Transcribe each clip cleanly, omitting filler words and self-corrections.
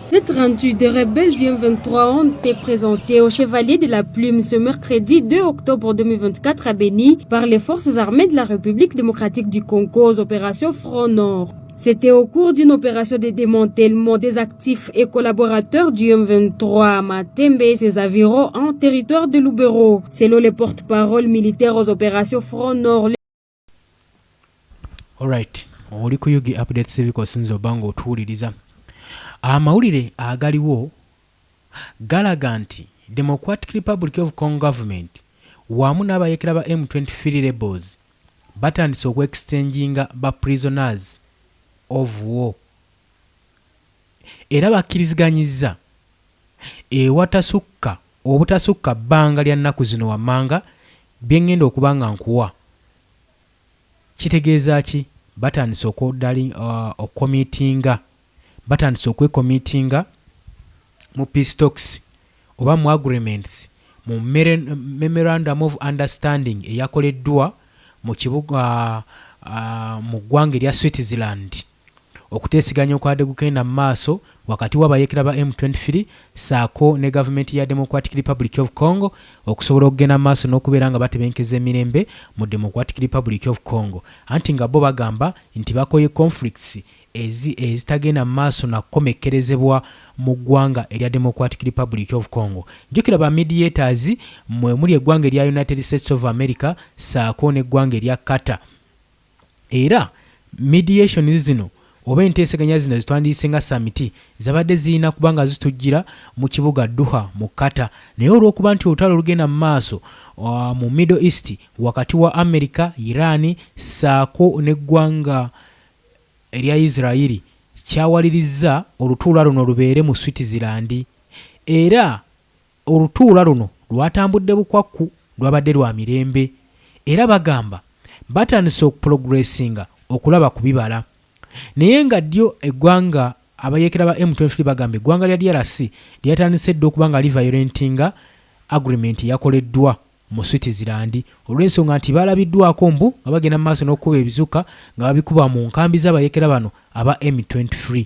Cette rendue des rebelles du M23 ont été présentées au Chevalier de la Plume ce mercredi 2 octobre 2024 à Béni par les forces armées de la République démocratique du Congo aux opérations Front Nord. C'était au cours d'une opération de démantèlement des actifs et collaborateurs du M23 à Matembe et ses environs en territoire de Lubero. Selon les porte-parole militaires aux opérations Front Nord. Alright, oli ku Yugi Update Civic osinza obanga otuwuliriza. Amawulire agaliwo galaga nti Democratic Republic of Congo government wamu n'abayekera ba M23 rebels batandise okweexchanginga ba prisoners of war era bakkiriziganyiza obutasukka bbanga lya nnaku zino wammanga byengenda okubanga nkuwa. Kitegeeza ki? Batandise okwekomitinga mu peace talks oba mu agreements mu memorandum of understanding eyakoleddwa mu kibuga mu ggwanga erya Switzerland okuteesiganya okwadde kugenda mu maaso wakati w'abayekera ba M23 saako ne gavumenti ya Democratic Republic of Congo okusobola okugenda mu maaso n'okubeera nga batebenkeza emirembe mu Democratic Republic of Congo. Anti nga bo bagamba nti bakoye conflicts ezitagenda mu maaso nakomekkerezebwa mu ggwanga erya Democratic Republic of Congo. Jjukira ba mediators muli eggwanga erya United States of America saako n'eggwanga erya Qatar. Era mediation zino oba enteeseganya zino zitwandiise nga summit zabadde zirina kubanga zitujjira mu kibuga Doha mu Qatar. Naye olw'okuba nti olutalo lugenda mu maaso mu Middle East wakati wa America, Iran saako n'eggwanga erya Israeli kyawaliriza olutuula luno lubeere mu Switzerland. Era olutuula luno lwatambudde bukwakku, lwabadde lwa mirembe. Era bagamba batandise okuprogressinga okulaba ku bibala. Naye nga ddyo eggwanga abayekera ba M23 bagamba eggwanga lya DRC lyatandise dda okuba nga liviolentinga agreement yakoleddwa mu Switzerland olw'ensonga nti balabiddwako mbu nga bagenda mu maaso n'okukuba ebizuka nga babikuba mu nkambi z'abayekera bano aba M23.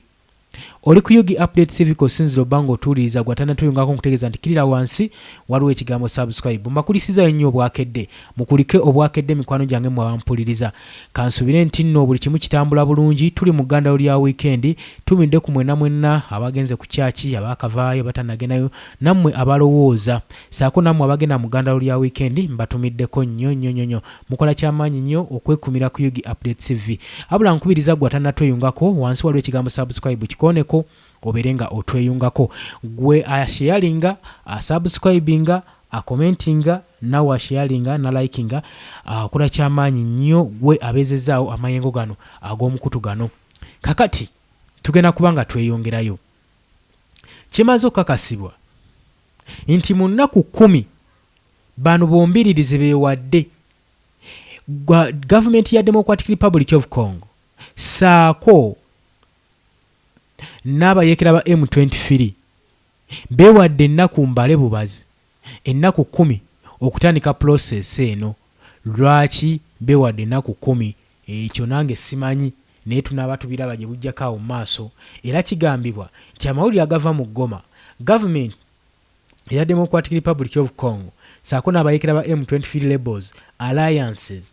Oli ku Yugi Update Civic osinzira obanga otuwuliriza gwatanatuyungako nkutegeeza nti kirira wansi waliwo ekigambo subscribe. Mbakulisizayo nnyo obwakedde, mukulike obwakedde mikwano gyange mmwe abampuliriza. Kansubire nti nno buli kimu kitambula bulungi. Tuli mu ggandalo lya weekend, tumidde ku mwenna abagenze ku kyaki, abaakavaayo batanagendayo, nammwe abalowooza saako nammwe abagenda mu ggandalo lya weekend mbatumiddeko nnyo. Mukola kyamaanyi nnyo okwekumira ku Yugi Update TV. Abula nkubiriza gwatanatweyungako wansi waliwo ekigambo subscribe kikoneko oberenga otweyungako. Gwe asharinga, asubscribinga, commentinga, nawe asharinga na likinga akola kyamaanyi nnyo gwe abezezaawo amayengo gano ag'omukutu gano. Kakati tugenda kubanga tweyongerayo. Kimaze okukakasibwa nti mu nnaku 10 bano bombiririze beewadde gavumenti ya Democratic Republic of Congo saako n'abayekera ba M23 beewadde ennaku mbale bubazi, ennaku 10 okutandika process eno. Lwaki beewadde ennaku 10? Ekyo nange simanyi, naye tunaaba tubiraba gye bujjako awo mu maaso. Era kigambibwa nti amawulire agava mu Goma, gavumenti eya Democratic Republic of Congo saako n'abayekera ba M23 rebels alliances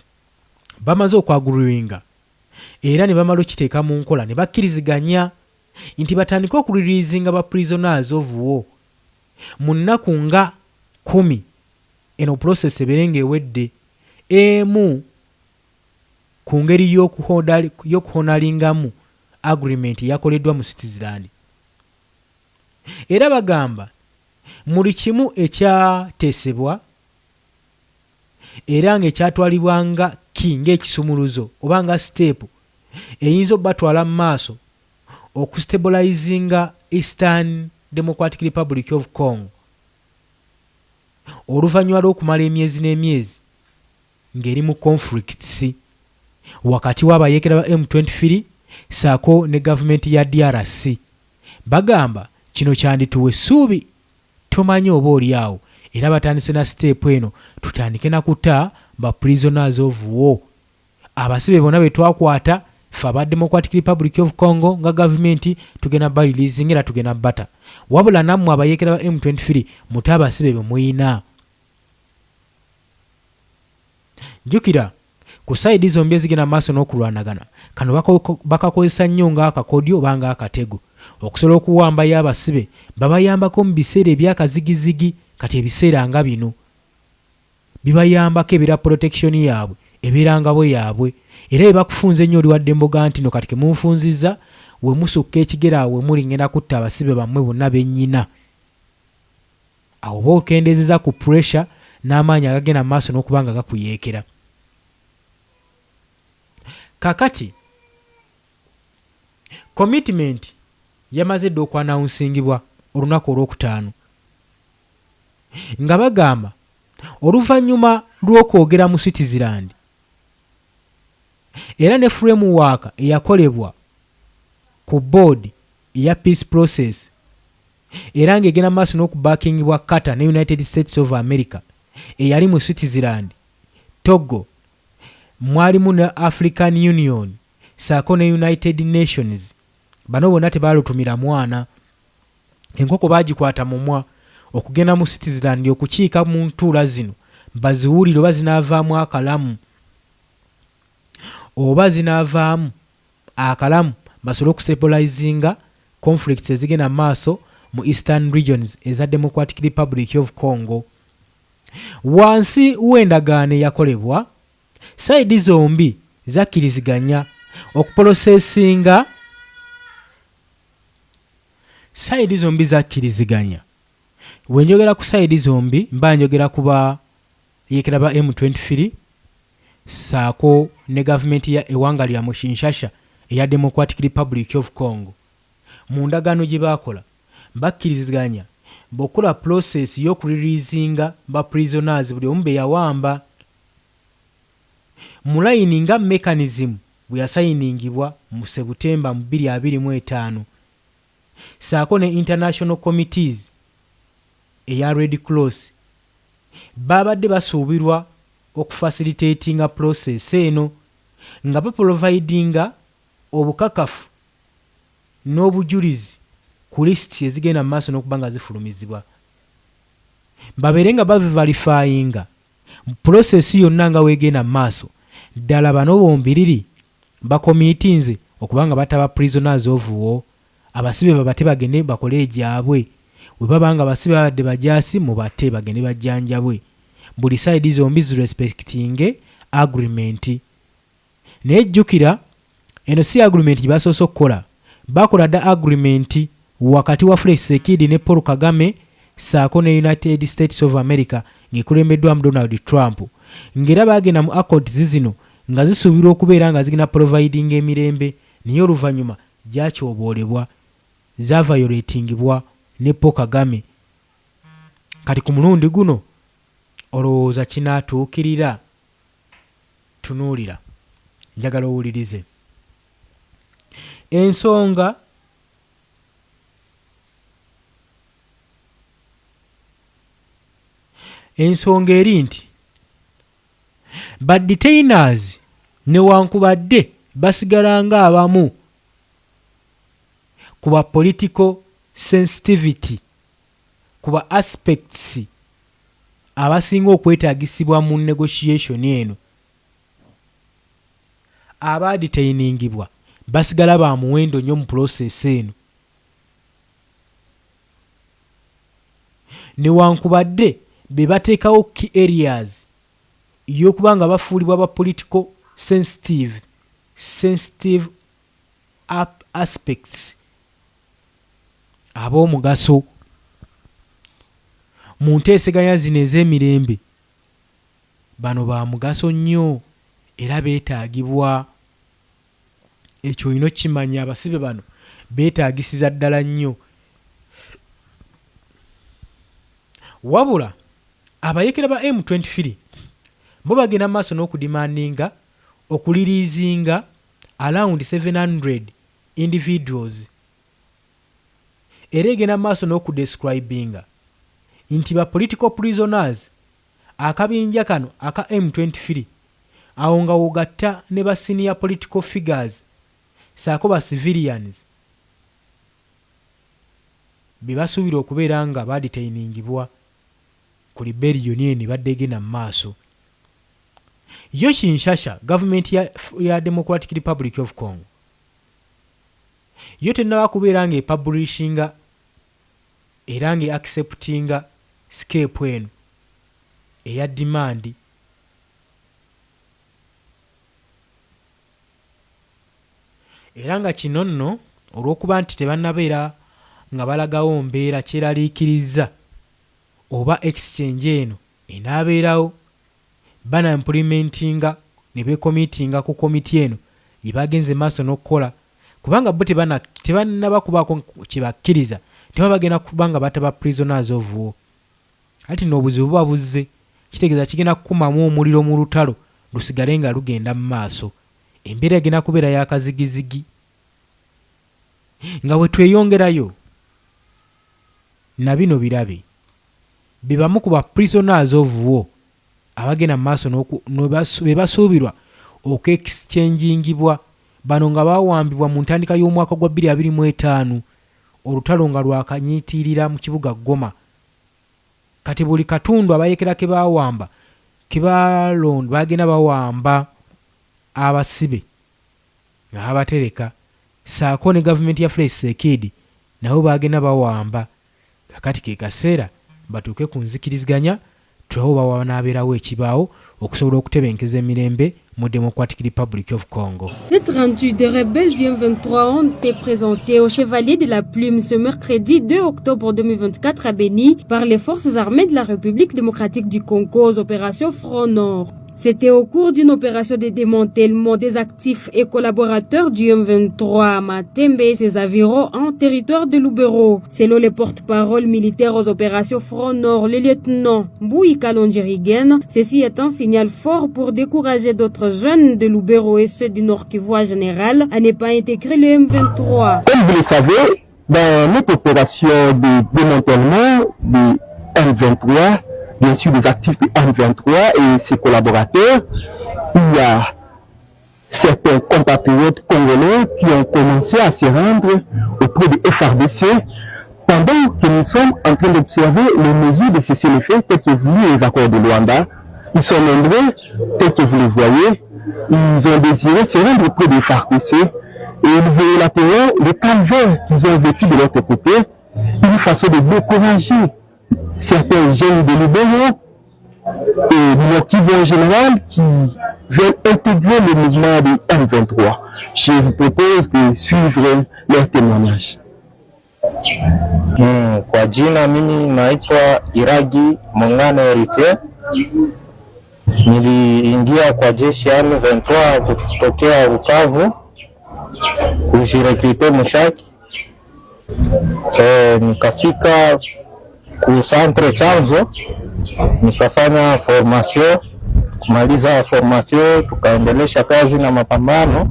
bamaze okwaguluwinga era ne bamala okiteeka mu nkola ne bakkiriziganya nti batandika okulirizinga ba prisoners of war mu nnaku nga 10 eno process ebeerenga ewedde emu ku ngeri y'okuhonalingamu agreement yakoleddwa mu Switzerland. Era bagamba muli kimu ekyateesebwa era ng'ekyatwalibwanga kinga ekisumuluzo oba nga step eyinza obatwala mu maaso okustabilizinga Eastern Democratic Republic of Congo oluvannyuma lw'okumala emyezi n'emyezi ng'eri mu conflicts wakati w'abayekera ba M23 saako ne gavumenti ya DRC. Bagamba kino kyandituwa essuubi tumanyi oba oli awo era batandise na step eno tutandike na kuta ba prisoners of war. Abasibe bonna be twakwata ffe aba Democratic Republic of Congo nga gavumenti tugenda balilizinga era tugenda bata wabula nammwe abayeekera ba M23 muti abasibe be muyina. Jjukira ku sayidi zombi ezigenda maaso n'okulwanagana kano bakakozesa nnyo ng'akakodyo oba ng'akatego okusobola okuwambayo abasibe babayambako mu biseera ebyakazigizigi. Kati ebiseera nga bino bibayambako ebeera protection yaabwe ebeerangabo yaabwe era ebakufunze nnyo oliwadde mboga nti no kati kemunfunziza we musukka ekigera awo muli ngenda kutta abasibe bammwe bonna bennyina. Awo oba okendezeza ku pressure n'amaanyi agagenda maaso n'okuba nga gakuyeekera. Kakati commitment yamaze dde okwanawunsingibwa olunaku olwokutaano nga bagamba oluvannyuma lw'okwogera mu Switzerland era ne framework eyakolebwa ku board eya peace process era ng'egenda maaso n'okubaakingibwa Qatar ne United States of America eyali mu Switzerland, Togo, mwalimu ne African Union saako ne United Nations. Bano bonna tebalutumira mwana. Enkoko baagikwata mumwa okugenda mu Switzerland okukiika mu ntuula zino baziwulire oba zinaavaamu akalamu oba zinaavaamu akalamu basobole okusepolayizinga conflicts ezigenda maaso mu Eastern regions eza Democratic Republic of Congo. Wansi w'endagaano eyakolebwa sayidi zombi zakkiriziganya okupolosesinga sayidi zombi zakkiriziganya. Bwe njogera ku sayidi zombi mba njogera kuba yeekera ba M23 saako ne gavumenti ya ewanga lya Kinshasa eya Democratic Republic of Congo. Mu ndagaano gye baakola bakkiriziganya bw'okola process y'okulirizinga ba prisoners buli omu be yawamba mu layini nga mechanism bwe yasayiningibwa mu Sebutemba mu 2025 saako ne international committees eya Red Cross babadde basuubirwa okufacilitatinga process eno nga baprovidinga obukakafu n'obujulizi ku listi ezigenda mu maaso n'okuba nga zifulumizibwa. Babeere nga baverifyinga process yonna nga weegenda mu maaso ddala bano bombiriri bakomitinze okuba nga bataba prisoners of war abasibe babate bagende bakole egyabwe bwe baba nga abasibe babadde bajaasi mubate bagende bajjanjabwe. Buli side zombi zirespectinge agreement. Naye jjukira eno si agreement gye basoose okukola, bakola dda agreement wakati wa Felix Tshisekedi ne Paul Kagame saako ne United States of America ng'ekulembeddwamu Donald Trump ng'era baagenda mu accords zino nga zisuubirwa okubeera nga zigenda providing emirembe naye oluvannyuma gyakyoboolebwa zaviolatingibwa ne Paul Kagame. Kati ku mulundi guno olowooza kinaatuukirira? Tunuulira njagala owulirize ensonga eri nti badetainers newankubadde basigala nga abamu kuba political sensitivity kuba aspects abasinga okwetaagisibwa mu negotiation eno abadetainingibwa basigala ba muwendo nnyo mu process eno newankubadde be bateekawo key areas y'okuba nga bafuulibwa ba political sensitive aspects ab'omugaso mu nteeseganya zino ez'emirembe. Bano ba mugaso nnyo era beetaagibwa. Ekyo olina okimanya abasibe bano beetaagisiza ddala nnyo. Wabula abayeekera ba M23 bo bagenda maaso n'okudimandinga okulirizinga around 700 individuals era egenda maaso n'okudescribinga nti ba political prisoners akabinja kano aka M23 awo nga wogatta ne ba senior political figures saako ba civilians bebasuubira okubeera nga badetainingibwa ku rebellion eni badde egenda mu maaso. Yo Kinshasa gavumenti ya Democratic Republic of Congo yo tennaba kubeera nga epublishinga era nga acceptinga scape eno eya demand era nga kino nno olw'okuba nti tebannabeera nga balagawo mbeera kyeraliikiriza oba exchange eno enaabeerawo bana implementinga ne bekomitinga ku komiti eno gye bagenze maaso n'okukola kubanga bo tebannaba kubaako kyebakkiriza tebabagenda kuba nga bataba prisoners of war. Ati n'obuzibu buba buzze kitegeeza kigenda kukumamu omuliro mu lutalo lusigale nga lugenda mu maaso. Embeera egenda kubeera yakazigizigi nga bwe tweyongerayo na bino birabe bebamu ku ba prisoners of war abagenda mu maaso bebasuubirwa okexchangingibwa bano nga bawambibwa mu ntandika y'omwaka gwa 2025 olutalo nga lwakanyiitirira mu kibuga Goma. Kati buli katundu abayekera ke bawamba kebalonda bagenda bawamba abasibe nga abatereka saako ne gavumenti ya Felix Tshisekedi nabo bagenda bawamba. Kakati ke kaseera batuuke ku nzikiriziganya tulawo bawanaabeerawo ekibaawo okusobola okutebenkeza emirembe mu Democratic Republic of Congo. Cette rendue des rebelles du M23 ont été présentées au Chevalier de la Plume ce mercredi 2 octobre 2024 à Beni par les forces armées de la République démocratique du Congo aux opérations Front Nord. C'était au cours d'une opération de démantèlement des actifs et collaborateurs du M23 à Matembe et ses environs en territoire de Lubero. Selon les porte-parole militaires aux opérations Front Nord, le lieutenant Mbouyi Kalonjirigen, ceci est un signal fort pour décourager d'autres jeunes de Lubero et ceux du Nord Kivu en général à ne pas intégrer le M23. Comme vous le savez, dans notre opération de démantèlement du M23, bien sûr des actifs du M23 et ses collaborateurs, il y a certains compatriotes congolais qui ont commencé à se rendre auprès du FARDC pendant que nous sommes en train d'observer les mesures de cessez-le-feu telles que voulu les accords de Luanda. Ils sont nombreux, tels que vous les voyez, ils ont désiré se rendre auprès du FARDC et ils relateront le calvaire qu'ils ont vécu de l'autre côté, une façon de décourager certains jeunes de Lubero et du Nord Kivu en général qui veulent intégrer le mouvement du M23. Je vous propose de suivre leur témoignage. Kwa jina mimi naitwa Iragi Mongano Erite. Niliingia kwa jeshi ya M23 kutokea Bukavu kujirekrute Mushaki. Nikafika ku centre Chanzo nikafanya formation. Kumaliza formation tukaendelesha kazi na mapambano.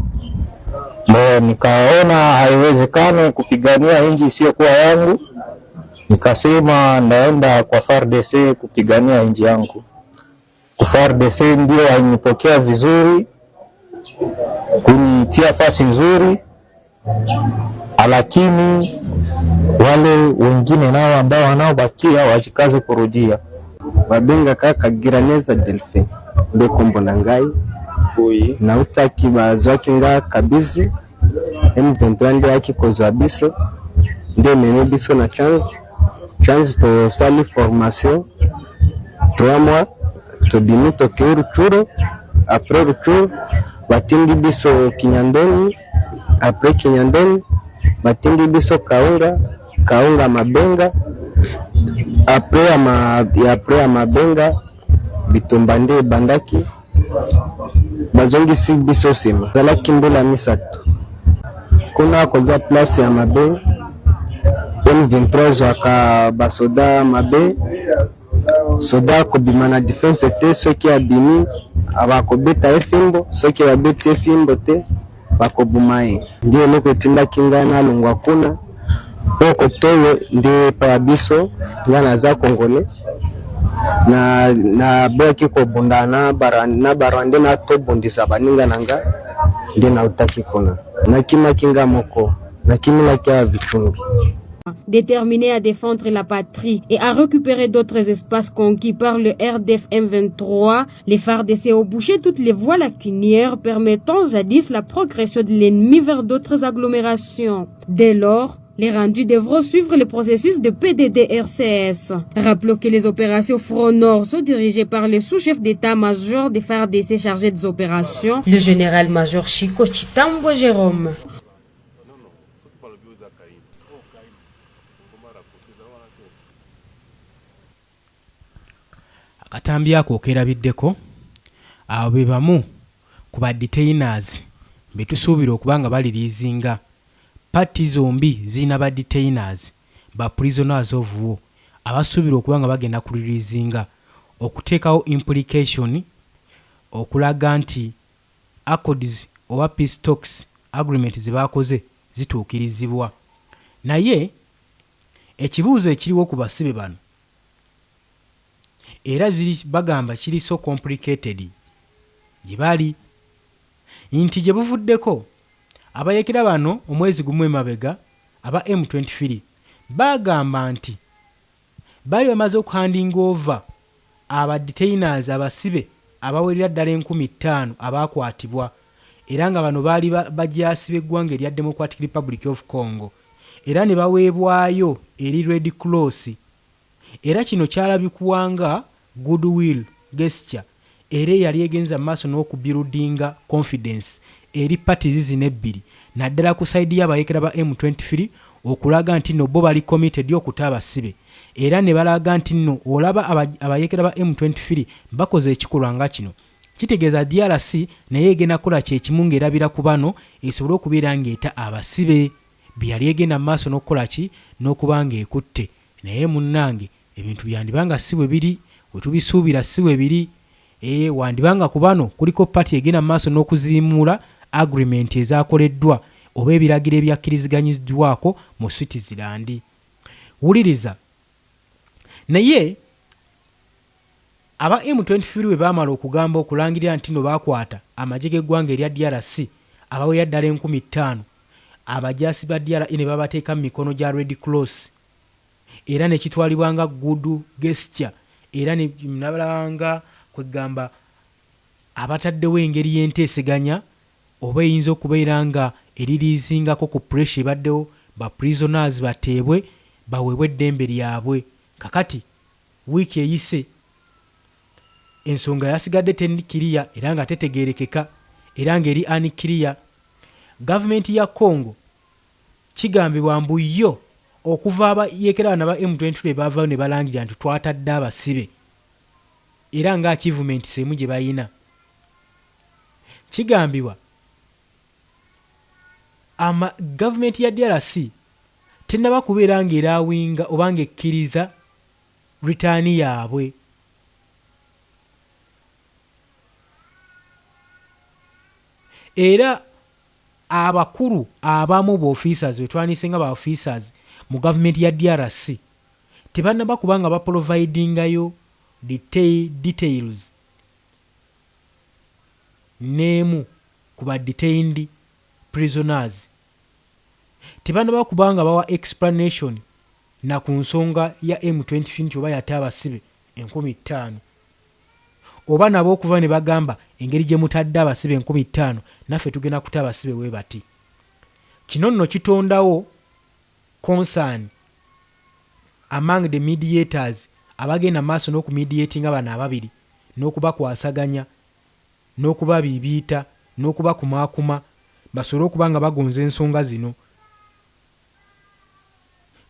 Nikaona haiwezekani kupigania nchi isiyokuwa yangu. Nikasema naenda kwa FARDC kupigania nchi yangu. Kwa FARDC ndio walinipokea vizuri, kunitia fasi nzuri, lakini wale wengine nao ambao wanaobakia wajikaze kurudia. Babenga kaka Giraneza Delphin de Kombonangai na utaki bazwaki nga kabizu M23 ndi yaki kozwa biso ndio mene biso na chance to sali formation 3 mois to bimi to Ruchuru. Après Ruchuru batindi biso Kinyandoni. Après Kinyandoni batindi biso Kaunga Mabenga. Après Mabenga Bitombande Bandaki bazongi si biso sima zala kimbola misatu kuna koza place ya mabe M23 waka basoda mabe soda ko bimana defense te soki abimi abakobeta efimbo soki babeti efimbo te bakobumaye ndio loko tinda kinga na lungwa kuna poko toyo ndi pa biso ngana za Kongole na boki ko bundana barande na to bundisa baninga nanga ndi na utaki kuna nakima kinga moko nakimila kya vichungi. Déterminé à défendre la patrie et à récupérer d'autres espaces conquis par le RDF M23, les FARDC ont bouché toutes les voies lacunières permettant jadis la progression de l'ennemi vers d'autres agglomérations. Dès lors, les rendus devront suivre le processus de PDD-RCS. Rappelons que les opérations Front Nord sont dirigées par le sous-chef d'état-major des FARDC chargé des opérations, le général-major Chico Chitambo Jérôme. Akatambi ako okerabiddeko abo be bamu ku badetainers be tusuubira okuba nga baliriizinga patti zombi zirina badetainers ba prisoners of war abasuubira okuba nga bagenda kuliriizinga okuteekawo implication okulaga nti accords oba peace talks agreement ze baakoze zituukirizibwa. Naye ekibuuzo ekiriwo ku basibe bano era bagamba kiri so complicated gye bali nti gye buvuddeko abayekera bano omwezi gumu emabega aba M23 bagamba nti bali bamaze okuhanding over abadetainers abasibe abawerera ddala 15,000 abakwatibwa era nga bano baali bajasiba eggwanga erya Democratic Republic of Congo era ne baweebwayo eri Red Cross era kino kyalabikuwanga goodwill gesture era yali egenza maaso n'okubuildinga confidence eri parties zino ebbiri naddala ku side y'abayekera ba M23 okulaga nti no bo bali committed okuta abasibe era ne balaga nti no olaba abayekera ba M23 bakoze ekikolwa nga kino kitegeeza DRC naye egenda kukola kyekimu ng'erabira ku bano esobole okubeera ng'eta abasibe byali egenda maaso n'okukola ki n'okuba ng'ekutte naye munnange ebintu byandibanga si bwe biri wetubisuubira si bwe biri wandibanga ku bano kuliko pati egenda maaso n'okuziimuula agreement ezaakoleddwa oba ebiragiro ebyakkiriziganyizibwako mu Switzerland. Wuliriza naye aba M23 bwe baamala okugamba okulangirira nti no baakwata amagye g'eggwanga erya DRC abawerera ddala 15,000 abajaasi ba DRC ne babateeka mu mikono gya Red Cross era ne kitwalibwanga good gesture era ne nabalanga kwegamba abataddewo engeri y'enteeseganya oba eyinza okubeera nga eririizingako ku pressure ebaddewo ba prisoners bateebwe baweebwe eddembe lyabwe. Kakati wiiki eyise ensonga yasigadde tenikiriya era nga tetegeerekeka era ng'eri anikiriya. Gavumenti ya Congo kigambibwa mbu yo okuva abayekera na ba M23 baavayo ne balangirira nti twatadde abasibe era nga achievement semu gye bayina. Kigambibwa gavumenti ya DRC tennaba kubeera ng'eraawinga oba ng'ekkiriza ritaani yaabwe. Era abakulu abamu ba officers betwanise nga ba officers mu gavumenti ya DRC tebannaba kubanga baprovidingayo details neemu ku ba detained prisoners, tebannaba kubanga bawa explanation na ku nsonga ya M23 nti oba yate abasibe 15,000 oba nabo okuva ne bagamba engeri gye mutadde abasibe 15,000 naffe tugenda kuta abasibe we bati. Kino nno kitondawo concern among the mediators abagenda maaso n'okumediatinga bano ababiri n'okubakwasaganya n'okubabiibiita n'okubakumaakuma basobole okuba nga bagonza ensonga zino.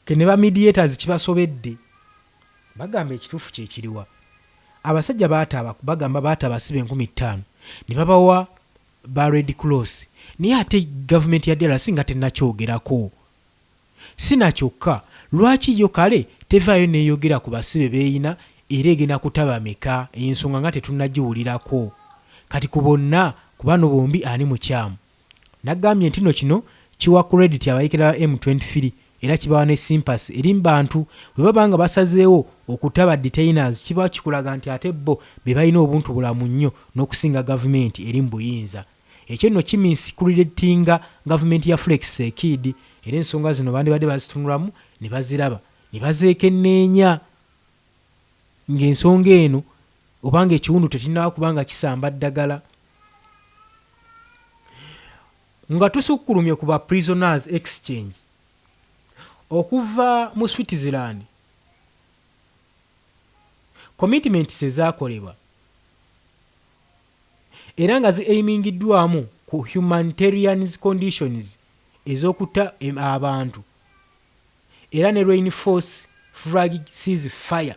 Ke ne ba mediators kibasobedde bagamba ekituufu kye kiriwa abasajja bagamba baata abasibe 15,000 ne babawa ba Red Cross naye ate gavumenti ya DRC nga tennakyogerako. Sinakyokka lwaki yo kale tevaayo neeyogera ku basibe beeyina era egenda kutaba meka ensonga nga tetunnagiwulirako. Kati ku bonna ku bano bombi ani mukyamu. Nagambye nti no kino kiwa credit abayekera M23 era kibawa ne sympathy eri bantu bwe babanga basazeewo okutaba detainers kiba kikulaga nti ate bo be balina obuntu bulamu nnyo n'okusinga gavumenti eri mu buyinza. ekyo nno kimiscreatinga gavumenti ya Felix Tshisekedi era ensonga zino bandibadde bazitunulamu ne baziraba ne bazeekenneenya ng'ensonga eno obanga ekiwundu tekinnaba kubanga kisamba ddagala nga tusukkulumye ku ba prisoners exchange okuva mu Switzerland commitments ezaakolebwa era nga zi-aimingiddwamu ku humanitarian conditions ez'okutta abantu era ne reinforce flag ceasefire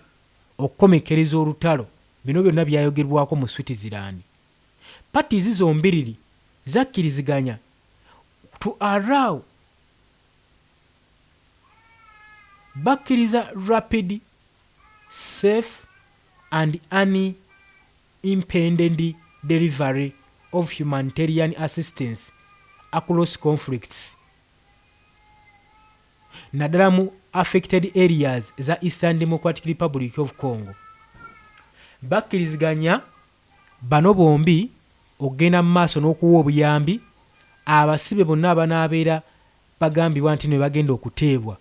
okukomekereza olutalo bino byonna byayogerwako mu Switzerland. Parties zombiriri zakkiriziganya to allow bakkiriza rapid, safe and unimpeded delivery of humanitarian assistance across conflicts naddala mu affected areas za Eastern Democratic Republic of Congo. Bakkiriziganya bano bombi okugenda mu maaso n'okuwa obuyambi abasibe bonna abanaabeera bagambibwa nti ne bagenda okuteebwa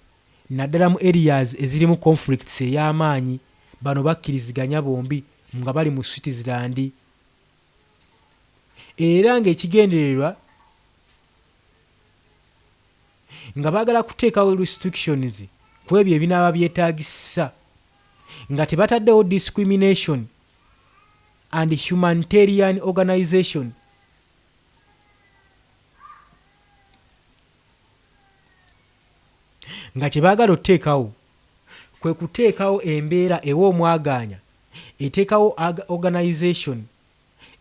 naddala mu areas ezirimu conflicts ey'amaanyi. Bano bakkiriziganya bombi nga bali mu Switzerland era ng'ekigendererwa nga baagala kuteekawo restrictions ku ebyo ebinaaba byetaagisa nga tebataddewo discrimination and humanitarian organization nga kye baagala okuteekawo kwe kuteekawo embeera ewa omwagaanya eteekawo organization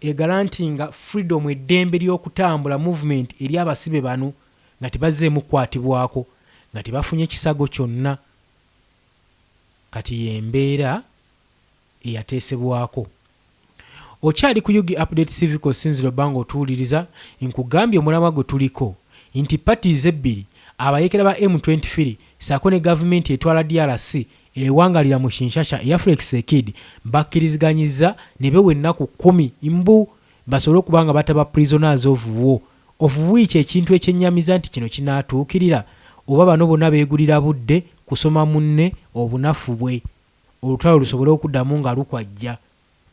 egarantinga freedom eddembe ly'okutambula movement eri abasibe bano nga tebazzeemu kukwatibwako nga tebafunye ekisago kyonna kati yembeera eyateesebwako. Okyali ku Yugi Update Civic osinzira obbanga otuwuliriza nkugambye omulamwa gwe tuliko nti parties ebbiri abayekera ba M23 saako ne gavumenti etwala DRC ewangalira mu Kinshasa eya Felix Tshisekedi bakkiriziganyiza ne bewa ennaku 10 mbu basobole okubanga bataba prisoners of war. Of which ekintu ekyennyamiza nti kino kinaatuukirira oba bano bonna beegulira budde kusoma munne obunafu bwe olutalo lusobole okuddamu nga lukwajja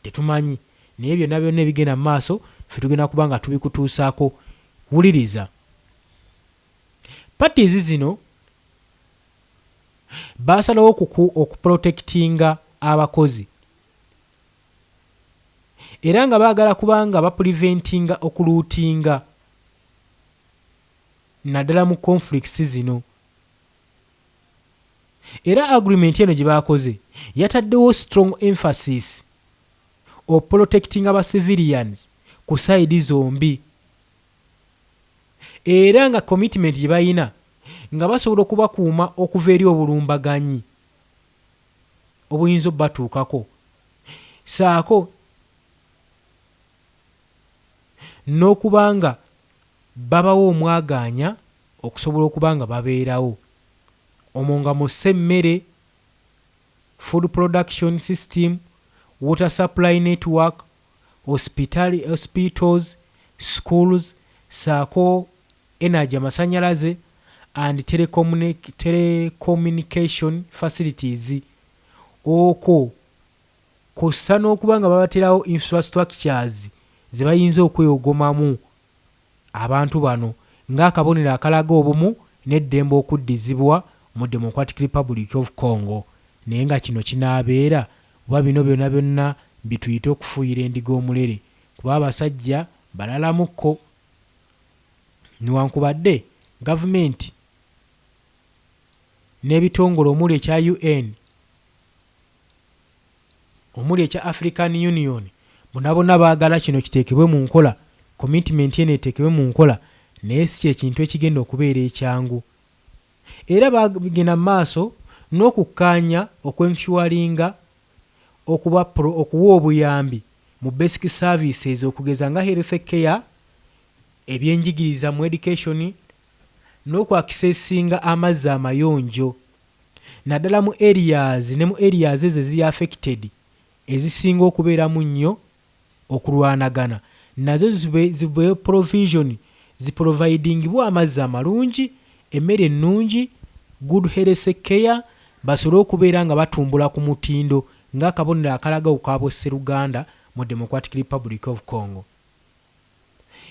tetumanyi naye byonna byonna ebigenda mu maaso ffe tugenda kuba nga tubikutuusaako. Wuliriza, parties zino baasalawo okuprotectinga abakozi era nga baagala kubanga bapreventinga okuluutinga naddala mu conflicts zino. Era agreement eno gye baakoze yataddewo strong emphasis of protecting aba civilians ku side zombi era nga commitment gye bayina nga basobola okubakuuma okuva eri obulumbaganyi obuyinza obbatuukako saako n'okubanga babawo omwagaanya okusobola okubanga babeerawo omwo nga musse emmere, food production system, water supply network, hospitals, schools, saako energy amasanyalaze and telecommunication facilities okwo kussa n'okuba nga babaterawo infrastructures ze bayinza okweyogomamu abantu bano ng'akabonero akalaga obumu n'eddembe okuddizibwa mu Democratic Republic of Congo. Naye nga kino kinaabeera oba bino byonna byonna bituyite okufuuyira endiga omulere kuba abasajja balalamukko newankubadde gavumenti n'ebitongole omuli ekya UN omuli ekya African Union bonna baagala kino kiteekebwe mu nkola, commitment eno eteekebwe mu nkola, naye si ekintu ekigenda okubeera ekyangu. Era bagenda mu maaso n'okukkaanya okwensuwalinga okuwa obuyambi mu basic services okugeza nga health care, ebyenjigiriza mu education, n'okwakisesinga amazzi amayonjo naddala mu areas ne mu areas ezo ezi affected ezisinga okubeeramu nnyo okulwanagana nazo zibe provision ziprovidingibwa amazzi amalungi, emmere ennungi, good health care, basobole okubeera nga batumbula ku mutindo ng'akabonero akalaga okaabwa Sseruganda mu Democratic Republic of Congo.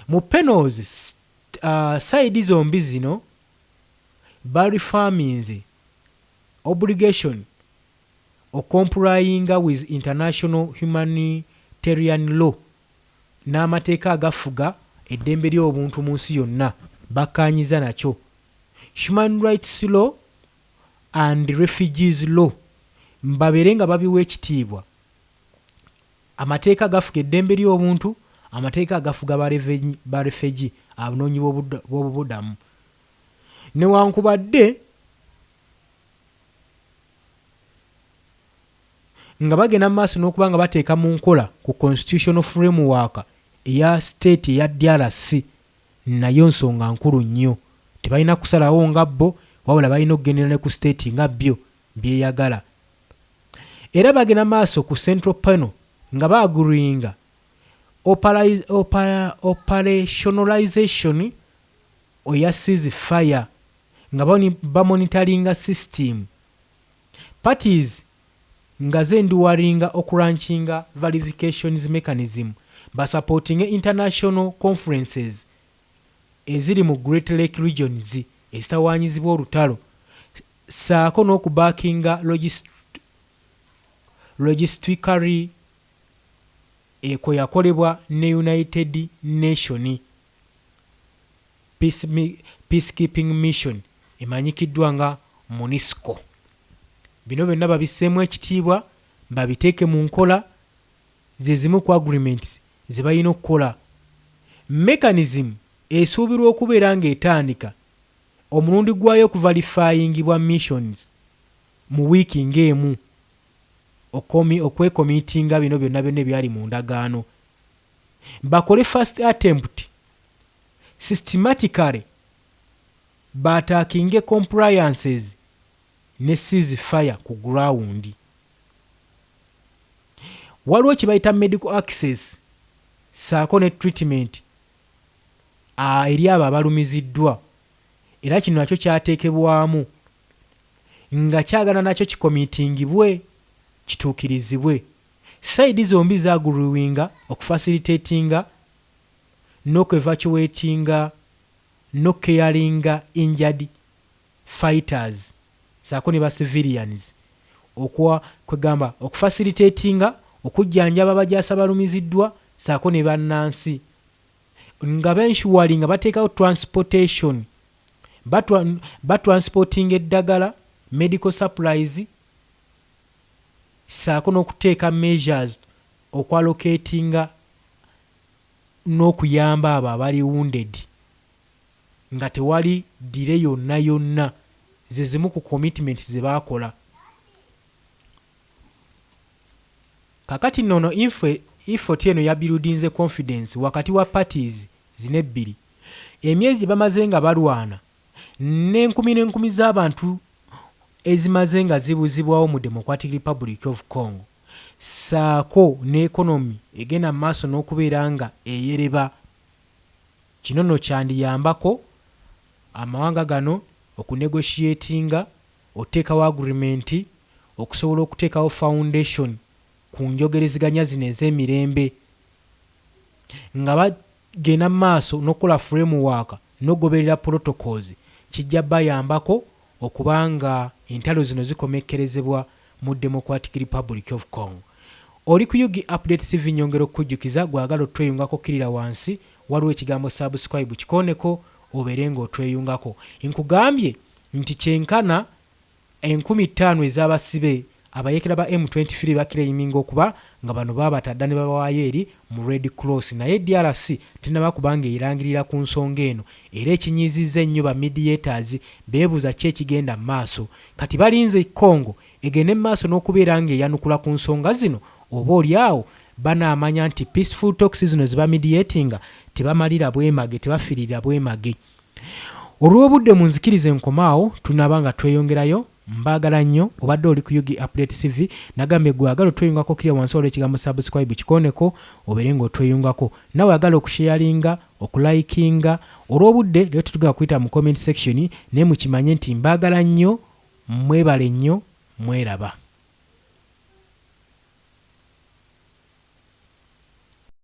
Mu panels side zombi zino barifarmings obligation complying with international humanitarian law n'amateeka agafuga eddembe ly'obuntu mu nsi yonna bakkaanyiza nakyo. Human rights law and refugees law mbabeere nga babiwa ekitiibwa. Amateeka agafuga eddembe ly'obuntu, amateeka agafuga ba refugee abanoonyi b'obubudamu. Newankubadde nga bagenda mu maaso n'okuba nga bateeka mu nkola ku constitutional framework eya state eya DRC, nayo nsonga nkulu nnyo. Tebalina kusalawo nga bo, wabula balina okugendera ne ku state nga byo byeyagala. Era bagenda maaso ku central panel nga baaguruyinga operationalization oya ceasefire nga bamonitoringa system. Parties nga zenduwalinga okuranchinga verifications mechanism basupporting international conferences eziri mu Great Lake regions ezitawaanyizibwa olutalo, saako n'okubaakinga logistically kwe yakolebwa ne United Nation peacekeeping mission emanyikiddwa nga MONUSCO. Bino byonna babisseemu ekitiibwa, babiteeke mu nkola, ze zimu ku agreements ze balina okukola. Mechanism esuubirwa okubeera ng'etandika omulundi gwayo okuvalifyingibwa missions mu wiiki ng'emu okwekomitinga bino byonna byonna ebyali mu ndagaano. Bakole first attempt systematically bataakinge compliances ne ceasefire ku ground. Waliwo kye bayita medical access saako ne treatment eri abo abalumiziddwa, era kino nakyo kyateekebwamu nga kyagana nakyo kikomitingibwe kituukirizibwe. Saidi zombi zaaguruwinga okufacilitatinga n'okwevacuatinga n'ocaringa injured fighters saako ne ba civilians, kwegamba okufacilitatinga okujjanjaba abajaasi abalumiziddwa saako ne bannansi, nga bensuwali nga bateekawo transportation, batransporting eddagala, medical supplies, saako n'okuteeka measures okwalocatinga n'okuyamba abo abali wounded nga tewali dire yonna yonna. Ze zimu ku commitments ze baakola. Kakati nnono effort eno yabuildinze confidence wakati wa parties zino ebbiri. Emyezi bamaze nga balwana n'enkumi z'abantu ezimaze nga zibuzibwawo mu Democratic Republic of Congo, saako n'ekonomi egenda mu maaso n'okubeera nga eyereba. Kino nno kyandiyambako amawanga gano okunegotiatinga, oteekawo agreement, okusobola okuteekawo foundation ku njogereziganya zino ez'emirembe, nga bagenda mu maaso n'okukola framework n'ogoberera protocols. Kijja bayambako okubanga entalo zino zikomekkerezebwa mu Democratic Republic of Congo. Oli ku Yugi Update TV nyongera okujjukiza gwagala otweyungako kirira wansi waliwo ekigambo subscribe kikoneko obeere ng'otweyungako. Nkugambye nti kyenkana 50,000 ez'abasibe abayekera ba M23 bakiraiminga okuba nga bano babatadda ne babawaayo eri mu Red Cross, naye DRC tenaba kubanga erangirira ku nsonga eno, era ekinyizizza ennyo ba mediators beebuuza ki ekigenda mu maaso. Kati balinze Congo egende mu maaso n'okubeera ng'eyanukula ku nsonga zino, oba oliawo banaamanya nti peaceful talks zino ziba mediatinga tebamalira bwemage, tebafiirira bwemage. Olw'obudde munzikirize nkomaawo, tunaaba nga tweyongerayo mbagala nnyo obadde oli ku Yugi Update TV nagambe gwe agala otweyungako kiri wansi olwo ekigambo subscribe kikoneko obeere ng'otweyungako nawe agala okusharinga okulikinga olw'obudde lero tutugenda kuyita mu comment section naye mukimanye nti mbagala nnyo mwebale nnyo mweraba.